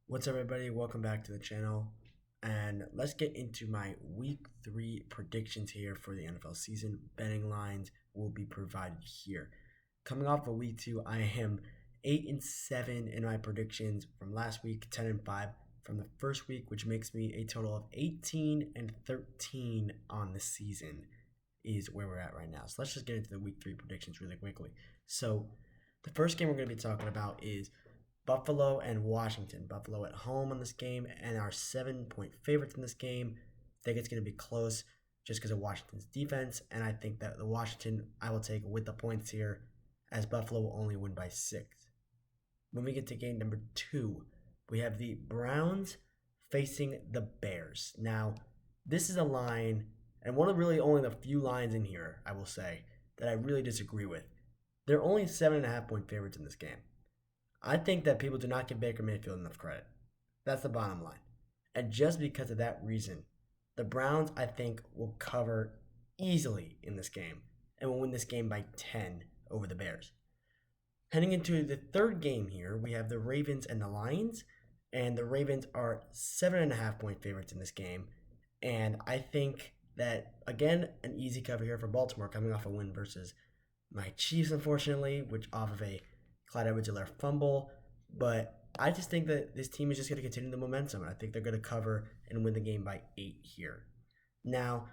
What's up, everybody? Welcome back to the channel. And let's get into my week 3 predictions here for the NFL season. Betting lines will be provided here. Coming off of week 2, I am 8-7 in my predictions from last week, 10-5 from the first week, which makes me a total of 18-13 on the season is where we're at right now. So let's just get into the week 3 predictions really quickly. So the first game we're going to be talking about is Buffalo and Washington. Buffalo at home on this game and are 7-point favorites in this game. I think it's going to be close just because of Washington's defense, and I think that the Washington I will take with the points here, as Buffalo will only win by 6. Moving into game number 2, we have the Browns facing the Bears. Now, this is a line, and one of really only the few lines in here, I will say, that I really disagree with. They're only 7.5-point favorites in this game. I think that people do not give Baker Mayfield enough credit. That's the bottom line. And just because of that reason, the Browns, I think, will cover easily in this game and will win this game by 10 over the Bears. Heading into the third game here, we have the Ravens and the Lions. And the Ravens are 7.5-point favorites in this game. And I think that, again, an easy cover here for Baltimore coming off a win versus my Chiefs, unfortunately, which off of a Clyde Edwards-Helaire fumble, but I just think that this team is just going to continue the momentum. I think they're going to cover and win the game by 8 here. Now,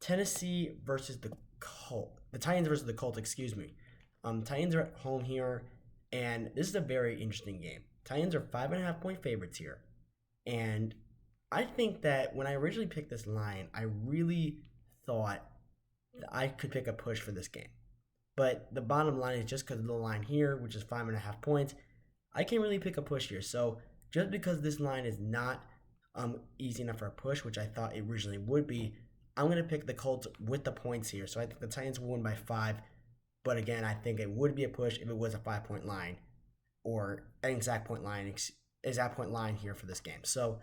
Tennessee versus the Titans versus the Colts, Titans are at home here, and this is a very interesting game. Titans are 5.5-point favorites here, and I think that when I originally picked this line, I really thought that I could pick a push for this game. But the bottom line is just because of the line here, which is 5.5 points, I can't really pick a push here. So just because this line is not easy enough for a push, which I thought it originally would be, I'm going to pick the Colts with the points here. So I think the Titans will win by 5. But again, I think it would be a push if it was a 5-point line or an exact point line here for this game. So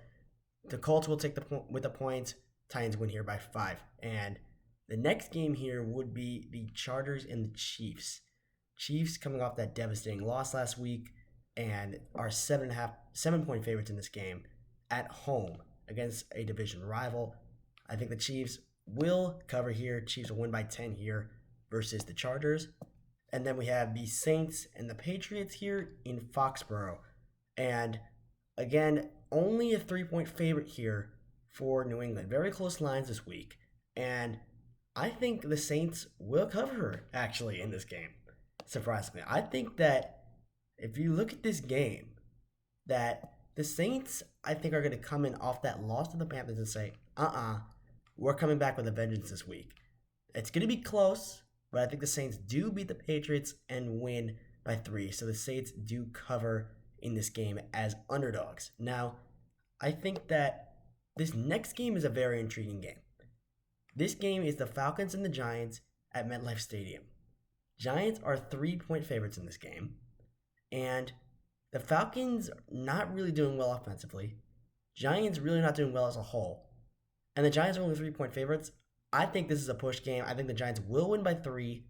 the Colts will take the point with the points. Titans win here by 5. And the next game here would be the Chargers and the Chiefs. Chiefs coming off that devastating loss last week and are 7-point favorites in this game at home against a division rival. I think the Chiefs will cover here. Chiefs will win by 10 here versus the Chargers. And then we have the Saints and the Patriots here in Foxborough. And again, only a 3-point favorite here for New England. Very close lines this week. And I think the Saints will cover, actually, in this game, surprisingly. I think that if you look at this game, that the Saints, I think, are going to come in off that loss to the Panthers and say, we're coming back with a vengeance this week. It's going to be close, but I think the Saints do beat the Patriots and win by 3. So the Saints do cover in this game as underdogs. Now, I think that this next game is a very intriguing game. This game is the Falcons and the Giants at Metlife Stadium. Giants are 3-point favorites in this game. And the Falcons not really doing well offensively. Giants really not doing well as a whole. And the Giants are only 3-point favorites. I think this is a push game. I think the Giants will win by 3.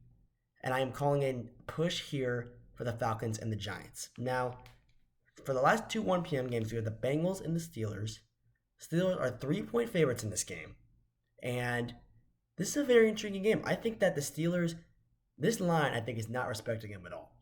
And I am calling in push here for the Falcons and the Giants. Now, for the last 2 1 p.m. games, we have the Bengals and the Steelers. Steelers are 3-point favorites in this game. And this is a very intriguing game. I think that the Steelers, this line, I think, is not respecting them at all.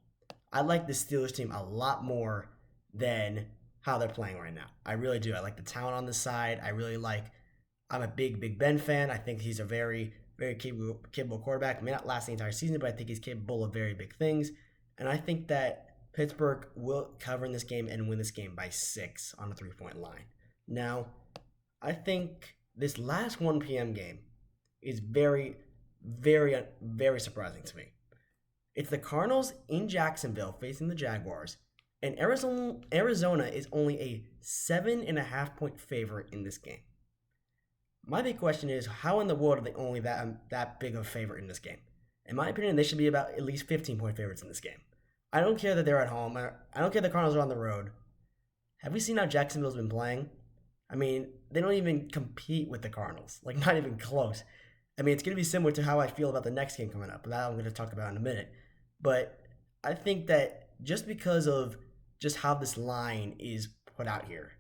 I like the Steelers team a lot more than how they're playing right now. I really do. I like the talent on this side. I'm a big Big Ben fan. I think he's a very, very capable quarterback. May not last the entire season, but I think he's capable of very big things. And I think that Pittsburgh will cover in this game and win this game by 6 on a 3-point line. Now, I think this last 1 p.m. game is very, very, very surprising to me. It's the Cardinals in Jacksonville facing the Jaguars, and Arizona is only a 7.5-point favorite in this game. My big question is, how in the world are they only that big of a favorite in this game? In my opinion, they should be about at least 15-point favorites in this game. I don't care that they're at home. I don't care the Cardinals are on the road. Have we seen how Jacksonville's been playing? I mean, they don't even compete with the Cardinals. Not even close. I mean, it's going to be similar to how I feel about the next game coming up, but that I'm going to talk about in a minute. But I think that just because of just how this line is put out here,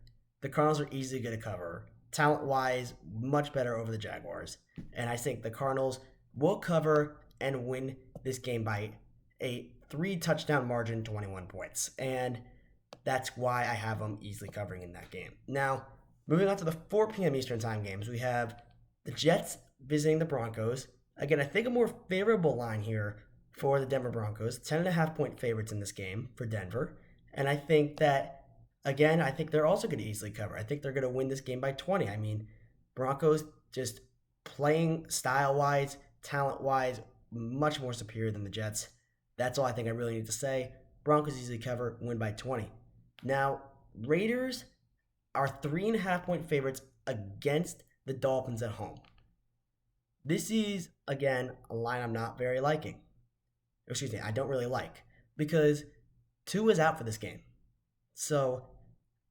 the Cardinals are easily going to cover. Talent wise, much better over the Jaguars. And I think the Cardinals will cover and win this game by a 3 touchdown margin, 21 points. And that's why I have them easily covering in that game. Now, moving on to the 4 p.m. Eastern Time games, we have the Jets visiting the Broncos. Again, I think a more favorable line here for the Denver Broncos. 10.5-point favorites in this game for Denver. And I think that, again, I think they're also going to easily cover. I think they're going to win this game by 20. I mean, Broncos just playing style-wise, talent-wise, much more superior than the Jets. That's all I think I really need to say. Broncos easily cover, win by 20. Now, Raiders are 3.5-point favorites against the Dolphins at home. This is, again, a line I'm not very liking. Excuse me, I don't really like. Because Tua is out for this game. So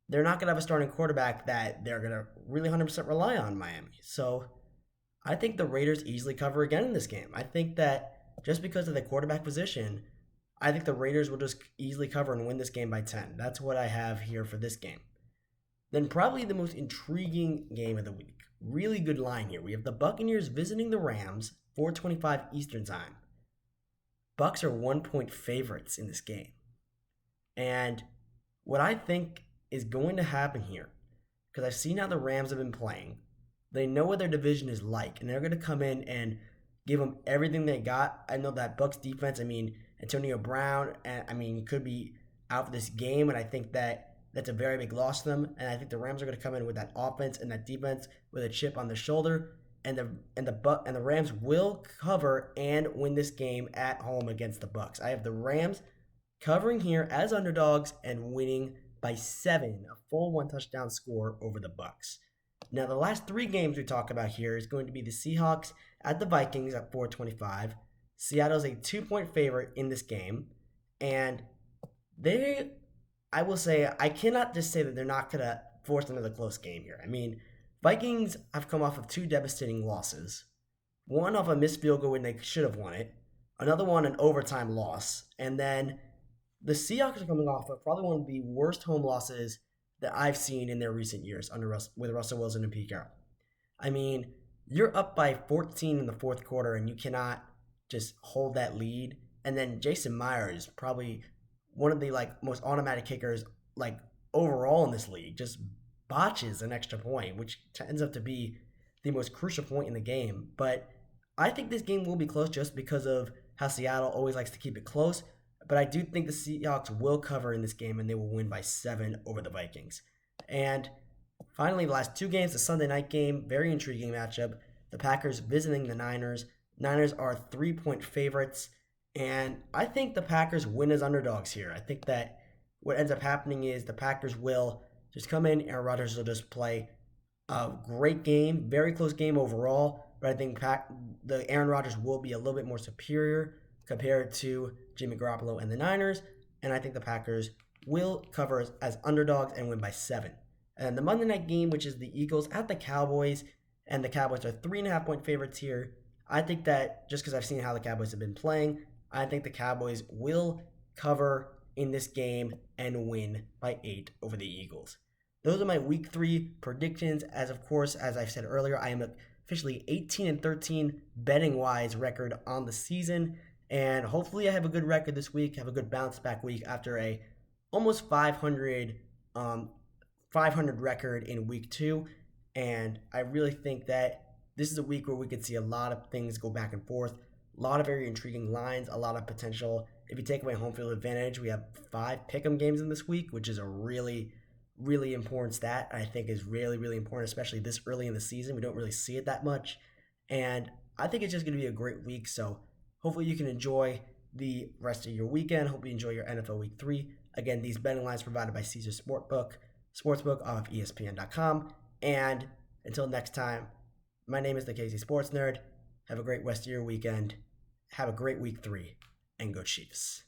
they're not going to have a starting quarterback that they're going to really 100% rely on Miami. So I think the Raiders easily cover again in this game. I think that just because of the quarterback position, I think the Raiders will just easily cover and win this game by 10. That's what I have here for this game. Then probably the most intriguing game of the week. Really good line here. We have the Buccaneers visiting the Rams, 4:25 Eastern Time. Bucs are 1-point favorites in this game. And what I think is going to happen here, because I've seen how the Rams have been playing, they know what their division is like, and they're going to come in and give them everything they got. I know that Bucs defense, Antonio Brown, could be out for this game, and I think that that's a very big loss to them. And I think the Rams are going to come in with that offense and that defense with a chip on their shoulder, and the Rams will cover and win this game at home against the Bucs. I have the Rams covering here as underdogs and winning by 7, a full 1-touchdown score over the Bucs. Now, the last 3 games we talk about here is going to be the Seahawks at the Vikings at 4:25. Seattle's a 2-point favorite in this game, and I will say, I cannot just say that they're not going to force another close game here. Vikings have come off of 2 devastating losses. One off a missed field goal when they should have won it. Another one, an overtime loss. And then the Seahawks are coming off of probably one of the worst home losses that I've seen in their recent years with Russell Wilson and Pete Carroll. You're up by 14 in the fourth quarter and you cannot just hold that lead. And then Jason Myers, probably one of the most automatic kickers overall in this league, just botches an extra point, which ends up to be the most crucial point in the game. But I think this game will be close just because of how Seattle always likes to keep it close. But I do think the Seahawks will cover in this game and they will win by 7 over the Vikings. And finally, the last 2 games, the Sunday night game, very intriguing matchup. The Packers visiting the Niners. Niners are 3-point favorites. And I think the Packers win as underdogs here. I think that what ends up happening is the Packers will just come in, Aaron Rodgers will just play a great game, very close game overall, but I think the Aaron Rodgers will be a little bit more superior compared to Jimmy Garoppolo and the Niners, and I think the Packers will cover as underdogs and win by 7. And the Monday night game, which is the Eagles at the Cowboys, and the Cowboys are 3.5-point favorites here. I think that just because I've seen how the Cowboys have been playing, I think the Cowboys will cover in this game and win by 8 over the Eagles. Those are my week 3 predictions. As I've said earlier, I am officially 18-13 betting-wise record on the season. And hopefully I have a good record this week, have a good bounce-back week after a almost 500 record in week 2. And I really think that this is a week where we could see a lot of things go back and forth, a lot of very intriguing lines, a lot of potential. If you take away home field advantage, we have 5 pick'em games in this week, which is a really, really important stat. I think is really, really important, especially this early in the season. We don't really see it that much. And I think it's just going to be a great week. So hopefully you can enjoy the rest of your weekend. Hope you enjoy your NFL Week 3. Again, these betting lines provided by Caesar Sportsbook off ESPN.com. And until next time, my name is the Casey Sports Nerd. Have a great rest of your weekend. Have a great Week 3. And go Chiefs.